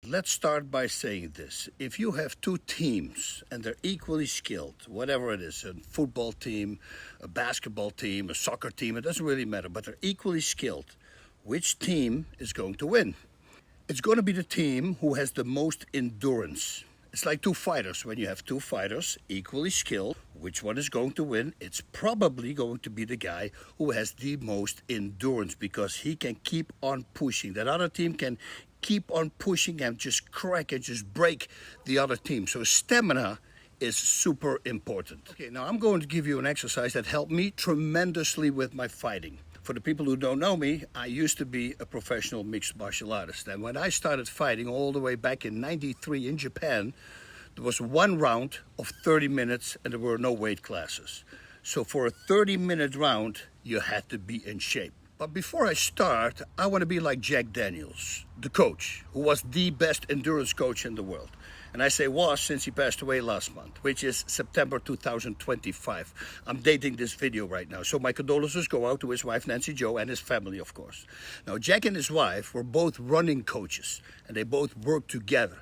let's start by saying this. If you have two teams and they're equally skilled, whatever it is, a football team, a basketball team, a soccer team, it doesn't really matter, but they're equally skilled, which team is going to win? It's going to be the team who has the most endurance. It's like two fighters. When you have two fighters equally skilled, which one is going to win? It's probably going to be the guy who has the most endurance, because he can keep on pushing. That other team can keep on pushing and just crack and just break the other team. So stamina is super important. Okay, now I'm going to give you an exercise that helped me tremendously with my fighting. For the people who don't know me, I used to be a professional mixed martial artist. And when I started fighting all the way back in '93 in Japan, there was one round of 30 minutes and there were no weight classes. So for a 30-minute round, you had to be in shape. But before I start, I want to be like Jack Daniels, the coach, who was the best endurance coach in the world. And I say was since he passed away last month, which is September 2025. I'm dating this video right now, so my condolences go out to his wife, Nancy Jo, and his family, of course. Now, Jack and his wife were both running coaches, and they both worked together.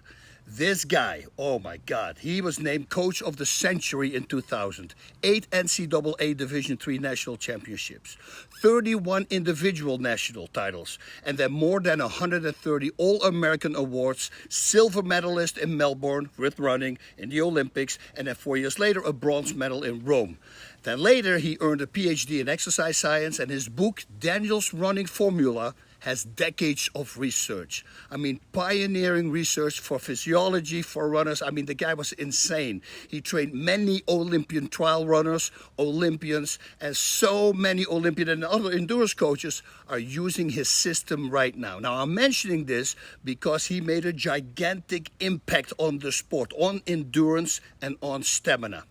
This guy, oh my God, he was named Coach of the Century in 2000. 8 NCAA Division III national championships, 31 individual national titles, and then more than 130 All-American awards, silver medalist in Melbourne with running in the Olympics, and then 4 years later, a bronze medal in Rome. Then later, he earned a PhD in exercise science, and his book, Daniel's Running Formula, has decades of research. I mean, pioneering research for physiology, for runners. I mean, the guy was insane. He trained many Olympian trial runners, Olympians, and so many Olympian and other endurance coaches are using his system right now. Now, I'm mentioning this because he made a gigantic impact on the sport, on endurance and on stamina.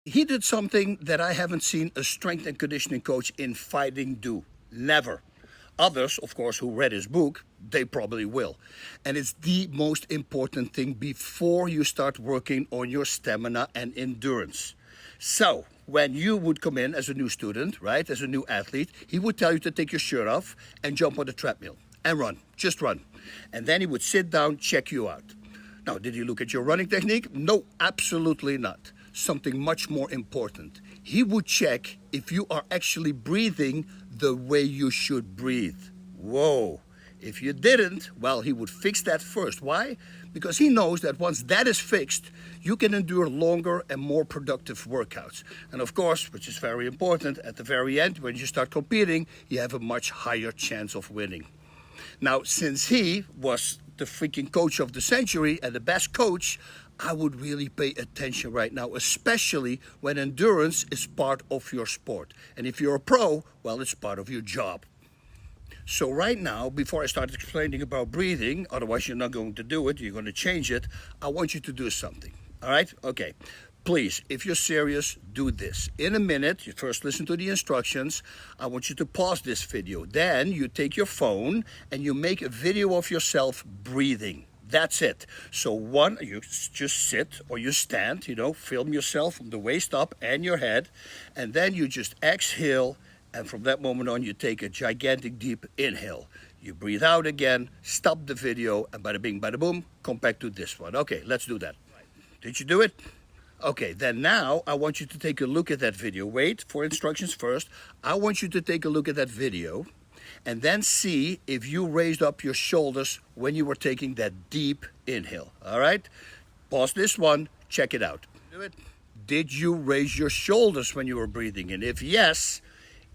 He did something that I haven't seen a strength and conditioning coach in fighting do. Never. Others, of course, who read his book, they probably will. And it's the most important thing before you start working on your stamina and endurance. So, when you would come in as a new student, right, as a new athlete, he would tell you to take your shirt off and jump on the treadmill and run, just run. And then he would sit down, check you out. Now, did he look at your running technique? No, absolutely not. Something much more important. He would check if you are actually breathing the way you should breathe. Whoa. If you didn't, well, he would fix that first. Why? Because he knows that once that is fixed, you can endure longer and more productive workouts. And of course, which is very important, at the very end, when you start competing, you have a much higher chance of winning. Now, since he was the freaking coach of the century and the best coach, I would really pay attention right now, especially when endurance is part of your sport. And if you're a pro, well, it's part of your job. So right now, before I start explaining about breathing, otherwise you're not going to do it, you're going to change it, I want you to do something. All right? Okay. Please, if you're serious, do this. In a minute, you first listen to the instructions. I want you to pause this video. Then you take your phone and you make a video of yourself breathing. That's it. So one, you just sit or you stand, film yourself from the waist up and your head. And then you just exhale. And from that moment on, you take a gigantic deep inhale. You breathe out again, stop the video, and bada bing, bada boom, come back to this one. Okay, let's do that. Did you do it? Okay, then now I want you to take a look at that video. Wait for instructions first. I want you to take a look at that video. And then see if you raised up your shoulders when you were taking that deep inhale. All right? Pause this one. Check it out. Do it. Did you raise your shoulders when you were breathing in? If yes,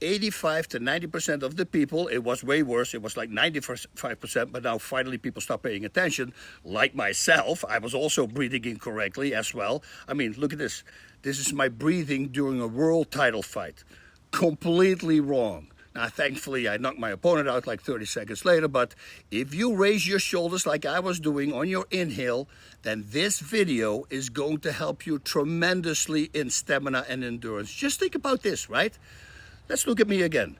85 to 90% of the people, it was way worse. It was like 95%, but now finally people start paying attention. Like myself, I was also breathing incorrectly as well. I mean, look at this. This is my breathing during a world title fight. Completely wrong. Now, thankfully, I knocked my opponent out like 30 seconds later, but if you raise your shoulders like I was doing on your inhale, then this video is going to help you tremendously in stamina and endurance. Just think about this, right? Let's look at me again.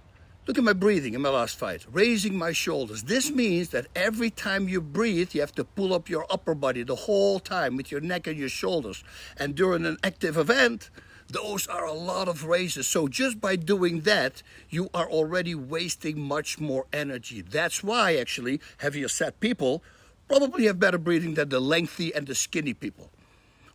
Look at my breathing in my last fight, raising my shoulders. This means that every time you breathe, you have to pull up your upper body the whole time with your neck and your shoulders. And during an active event, Those are a lot of raises. So just by doing that, you are already wasting much more energy. That's why actually heavier set people probably have better breathing than the lengthy and the skinny people.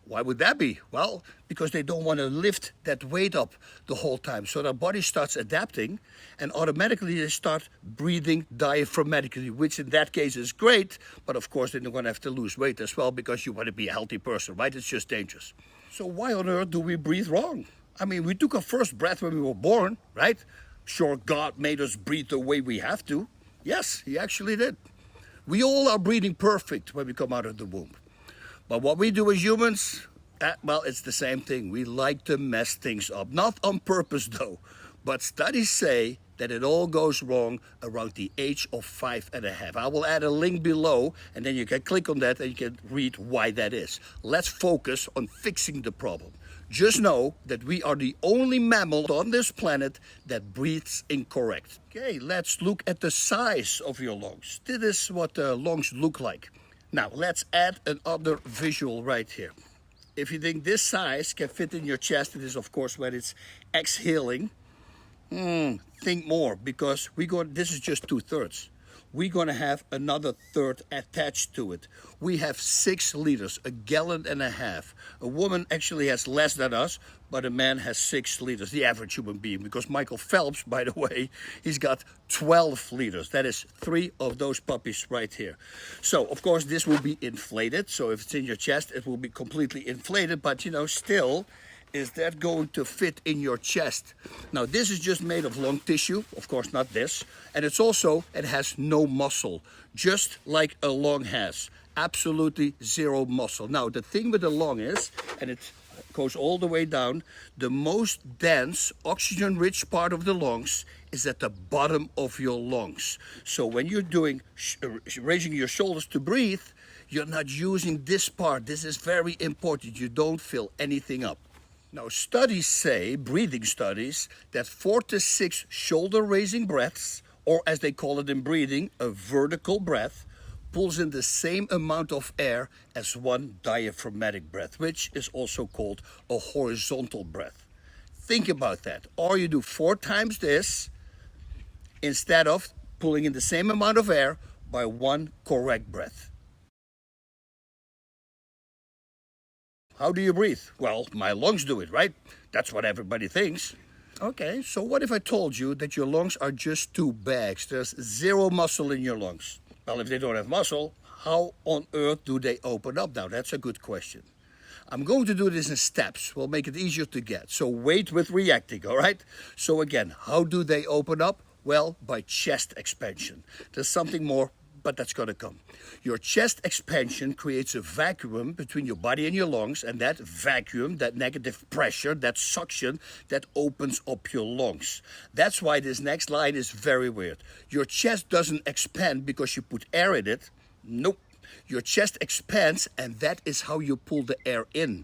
Why would that be? Well, because they don't want to lift that weight up the whole time. So their body starts adapting and automatically they start breathing diaphragmatically, which in that case is great. But of course, then you're going to have to lose weight as well because you want to be a healthy person, right? It's just dangerous. So why on earth do we breathe wrong? I mean, we took our first breath when we were born, right? Sure, God made us breathe the way we have to. Yes, He actually did. We all are breathing perfect when we come out of the womb. But what we do as humans, well, it's the same thing. We like to mess things up. Not on purpose, though. But studies say that it all goes wrong around the age of 5.5. I will add a link below, and then you can click on that and you can read why that is. Let's focus on fixing the problem. Just know that we are the only mammal on this planet that breathes incorrect. Okay, let's look at the size of your lungs. This is what the lungs look like. Now, let's add another visual right here. If you think this size can fit in your chest, it is of course when it's exhaling. Think more, because this is just 2/3. We're going to have another third attached to it. We have 6 liters, 1.5 gallons. A woman actually has less than us, but a man has 6 liters, the average human being. Because Michael Phelps, by the way, he's got 12 liters. That is 3 of those puppies right here. So, of course, this will be inflated. So if it's in your chest, it will be completely inflated. But, still, is that going to fit in your chest? Now, this is just made of lung tissue, of course not this. And it has no muscle, just like a lung has. Absolutely 0 muscle. Now, the thing with the lung is, and it goes all the way down, the most dense, oxygen-rich part of the lungs is at the bottom of your lungs. So when you're doing, raising your shoulders to breathe, you're not using this part. This is very important. You don't fill anything up. Now, studies say, breathing studies, that 4 to 6 shoulder-raising breaths, or as they call it in breathing, a vertical breath, pulls in the same amount of air as one diaphragmatic breath, which is also called a horizontal breath. Think about that. Or you do 4 times this instead of pulling in the same amount of air by one correct breath. How do you breathe? Well, my lungs do it, right? That's what everybody thinks. Okay, so what if I told you that your lungs are just 2 bags? There's 0 muscle in your lungs. Well, if they don't have muscle, how on earth do they open up? Now, that's a good question. I'm going to do this in steps. We'll make it easier to get. So wait with reacting, all right? So again, how do they open up? Well, by chest expansion. There's something more, but that's going to come. Your chest expansion creates a vacuum between your body and your lungs, and that vacuum, that negative pressure, that suction, that opens up your lungs. That's why this next line is very weird. Your chest doesn't expand because you put air in it. Nope. Your chest expands, and that is how you pull the air in.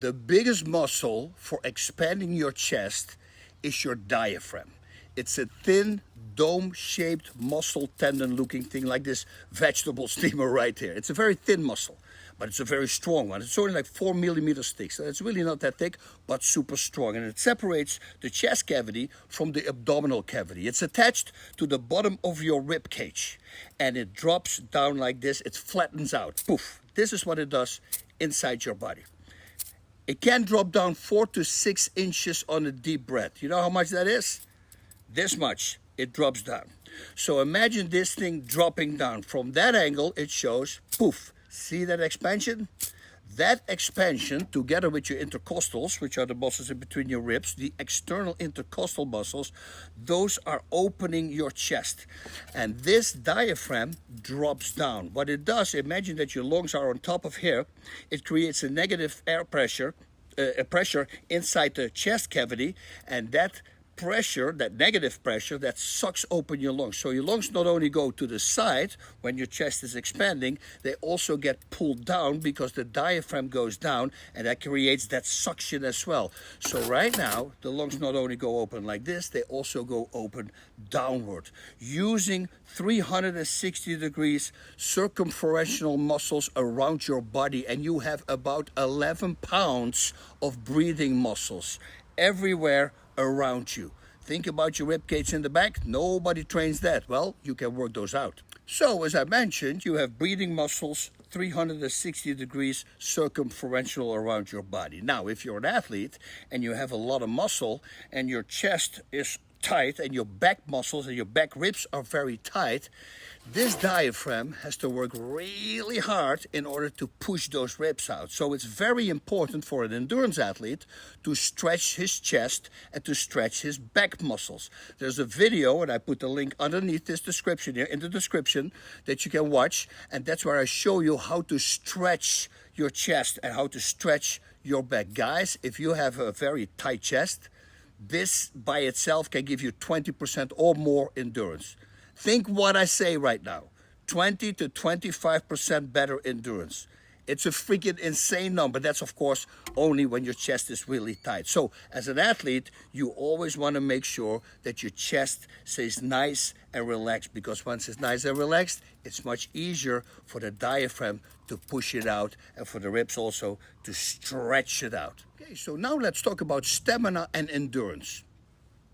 The biggest muscle for expanding your chest is your diaphragm. It's a thin, dome-shaped muscle tendon-looking thing like this vegetable steamer right here. It's a very thin muscle, but it's a very strong one. It's only like 4 millimeters thick, so it's really not that thick, but super strong. And it separates the chest cavity from the abdominal cavity. It's attached to the bottom of your rib cage, and it drops down like this. It flattens out. Poof. This is what it does inside your body. It can drop down 4 to 6 inches on a deep breath. You know how much that is? This much. It drops down. So imagine this thing dropping down. From that angle, it shows, poof. See that expansion? That expansion, together with your intercostals, which are the muscles in between your ribs, the external intercostal muscles, those are opening your chest. And this diaphragm drops down. What it does, imagine that your lungs are on top of here. It creates a negative air pressure, pressure inside the chest cavity, and that pressure, that negative pressure, that sucks open your lungs. So your lungs not only go to the side when your chest is expanding, they also get pulled down because the diaphragm goes down, and that creates that suction as well. So right now, the lungs not only go open like this, they also go open downward. Using 360 degrees circumferential muscles around your body, and you have about 11 pounds of breathing muscles everywhere around you. Think about your rib cage in the back. Nobody trains that. Well, you can work those out. So, as I mentioned, you have breathing muscles 360 degrees circumferential around your body. Now, if you're an athlete and you have a lot of muscle and your chest is tight and your back muscles and your back ribs are very tight, this diaphragm has to work really hard in order to push those ribs out. So it's very important for an endurance athlete to stretch his chest and to stretch his back muscles. There's a video, and I put the link underneath this description here in the description, that you can watch, and that's where I show you how to stretch your chest and how to stretch your back. Guys, if you have a very tight chest, this by itself can give you 20% or more endurance. Think what I say right now. 20 to 25% better endurance. It's a freaking insane number. That's, of course, only when your chest is really tight. So, as an athlete, you always want to make sure that your chest stays nice and relaxed, because once it's nice and relaxed, it's much easier for the diaphragm to push it out and for the ribs also to stretch it out. Okay, so now let's talk about stamina and endurance.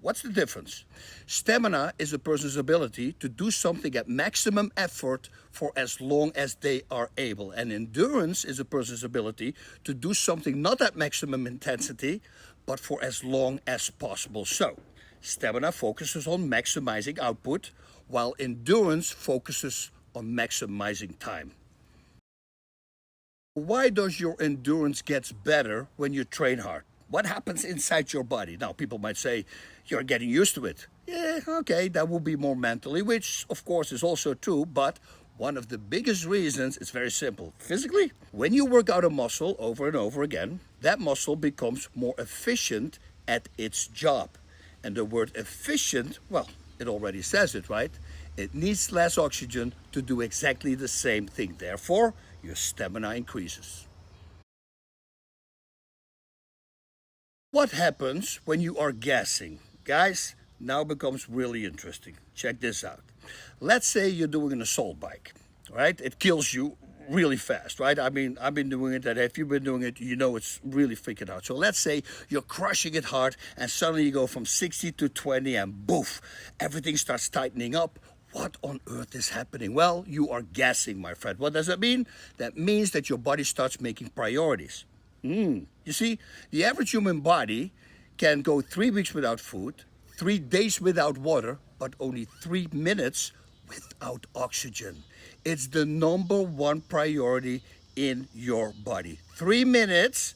What's the difference? Stamina is a person's ability to do something at maximum effort for as long as they are able. And endurance is a person's ability to do something not at maximum intensity, but for as long as possible. So, stamina focuses on maximizing output, while endurance focuses on maximizing time. Why does your endurance get better when you train hard? What happens inside your body? Now, people might say, you're getting used to it. Yeah, okay, that will be more mentally, which of course is also true, but one of the biggest reasons is very simple. Physically, when you work out a muscle over and over again, that muscle becomes more efficient at its job. And the word efficient, well, it already says it, right? It needs less oxygen to do exactly the same thing. Therefore, your stamina increases. What happens when you are gassing? Guys, now becomes really interesting. Check this out. Let's say you're doing an assault bike, right? It kills you really fast, right? I mean, I've been doing it, and if you've been doing it, you know it's really freaking out. So let's say you're crushing it hard, and suddenly you go from 60 to 20, and boof, everything starts tightening up. What on earth is happening? Well, you are gassing, my friend. What does that mean? That means that your body starts making priorities. You see, the average human body can go 3 weeks without food, 3 days without water, but only 3 minutes without oxygen. It's the number one priority in your body. 3 minutes,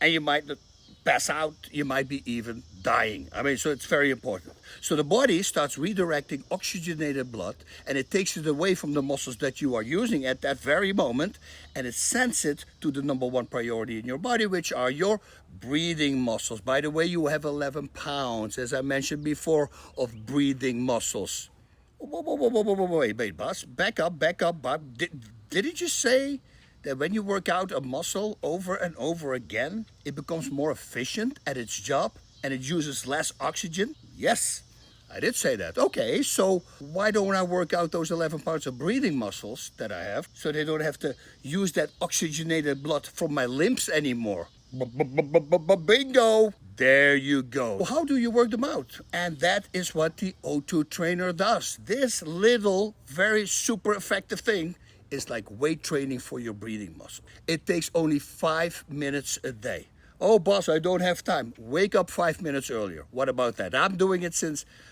and you might not pass out, you might be even dying. I mean, so it's very important. So the body starts redirecting oxygenated blood, and it takes it away from the muscles that you are using at that very moment, and it sends it to the number one priority in your body, which are your breathing muscles. By the way, you have 11 pounds, as I mentioned before, of breathing muscles. Wait, boss, back up, Bob. Did he just say that when you work out a muscle over and over again, it becomes more efficient at its job and it uses less oxygen? Yes, I did say that. Okay, so why don't I work out those 11 pounds of breathing muscles that I have so they don't have to use that oxygenated blood from my limbs anymore? Bingo! There you go. How do you work them out? And that is what the O2 trainer does. This little, very super effective thing is like weight training for your breathing muscle. It takes only 5 minutes a day. Oh, boss, I don't have time. Wake up 5 minutes earlier. What about that? I'm doing it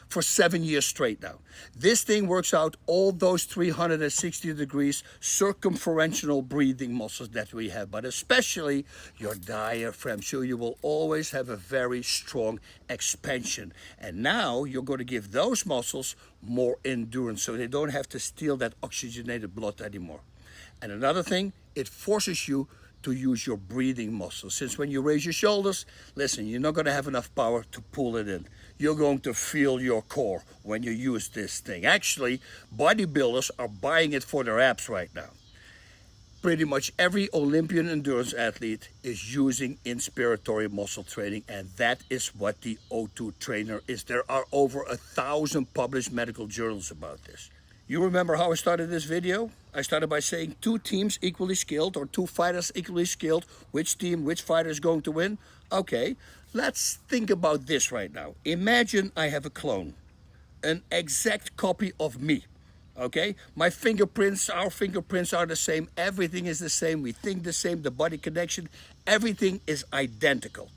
for 7 years straight now. This thing works out all those 360 degrees circumferential breathing muscles that we have, but especially your diaphragm. So you will always have a very strong expansion. And now you're going to give those muscles more endurance so they don't have to steal that oxygenated blood anymore. And another thing, it forces you to use your breathing muscles. Since when you raise your shoulders, listen, you're not going to have enough power to pull it in. you're going to feel your core when you use this thing. Actually, bodybuilders are buying it for their abs right now. Pretty much every Olympian endurance athlete is using inspiratory muscle training, and that is what the O2 trainer is. There are over 1,000 published medical journals about this. You remember how I started this video? I started by saying 2 teams equally skilled, or 2 fighters equally skilled. Which team, which fighter is going to win? Okay, let's think about this right now. Imagine I have a clone, an exact copy of me. Okay, my fingerprints, our fingerprints are the same, everything is the same, we think the same, the body connection, everything is identical.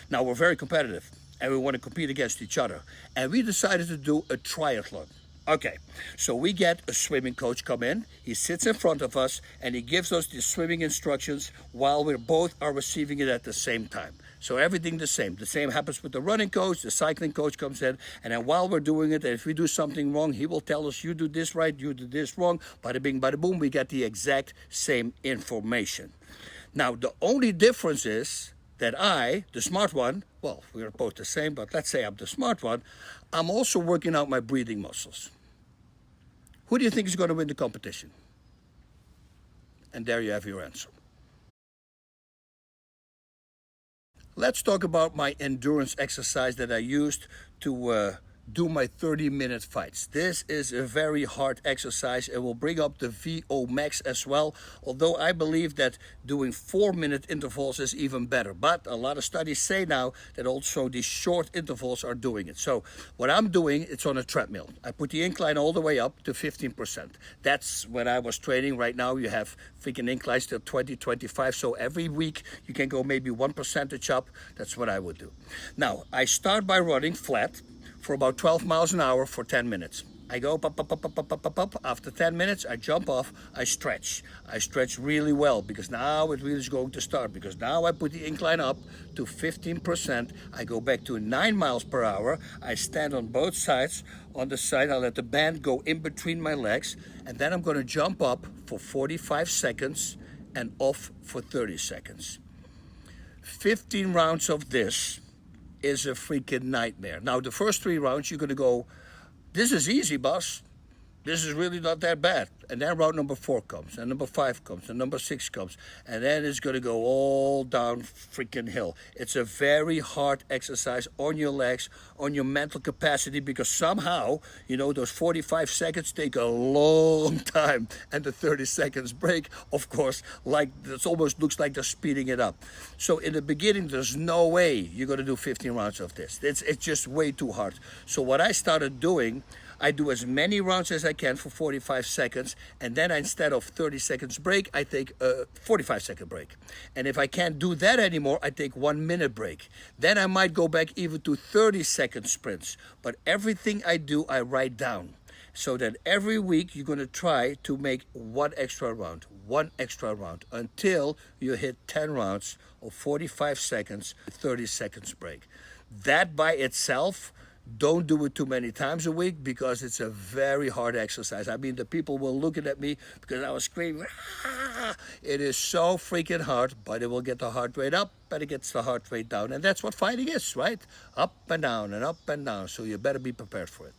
Now we're very competitive and we want to compete against each other, and we decided to do a triathlon. Okay, so we get a swimming coach come in, he sits in front of us and he gives us the swimming instructions while we both are receiving it at the same time. So everything the same. The same happens with the running coach, the cycling coach comes in, and then while we're doing it, if we do something wrong, he will tell us, you do this right, you do this wrong, bada bing, bada boom, we get the exact same information. Now, the only difference is that I, the smart one, well, we're both the same, but let's say I'm the smart one, I'm also working out my breathing muscles. Who do you think is going to win the competition? And there you have your answer. Let's talk about my endurance exercise that I used to do my 30-minute fights. This is a very hard exercise. It will bring up the VO max as well, although I believe that doing 4-minute intervals is even better. But a lot of studies say now that also these short intervals are doing it. So what I'm doing, it's on a treadmill. I put the incline all the way up to 15%. That's when I was training. Right now you have freaking inclines till 20, 25. So every week you can go maybe 1% up. That's what I would do. Now, I start by running flat for about 12 miles an hour for 10 minutes. I go up, up, up, up, up, up, up, up, up. After 10 minutes, I jump off, I stretch. I stretch really well because now it really is going to start, because now I put the incline up to 15%. I go back to 9 miles per hour. I stand on both sides. On the side, I let the band go in between my legs, and then I'm going to jump up for 45 seconds and off for 30 seconds. 15 rounds of this is a freaking nightmare. Now, the first 3 rounds, you're going to go, this is easy, boss. This is really not that bad. And then round number 4 comes, and number 5 comes, and number 6 comes, and then it's going to go all down freaking hill. It's a very hard exercise on your legs, on your mental capacity, because somehow, you know, those 45 seconds take a long time, and the 30 seconds break, of course, like it almost looks like they're speeding it up. So in the beginning, there's no way you're going to do 15 rounds of this. It's just way too hard. So what I started doing, I do as many rounds as I can for 45 seconds, and then instead of 30 seconds break, I take a 45-second break. And if I can't do that anymore, I take 1 minute break. Then I might go back even to 30-second sprints. But everything I do, I write down. So that every week you're going to try to make 1 extra round, until you hit 10 rounds of 45 seconds, 30 seconds break. That by itself, don't do it too many times a week, because it's a very hard exercise. I mean, the people were looking at me because I was screaming. Ah! It is so freaking hard, but it will get the heart rate up, but it gets the heart rate down. And that's what fighting is, right? Up and down and up and down. So you better be prepared for it.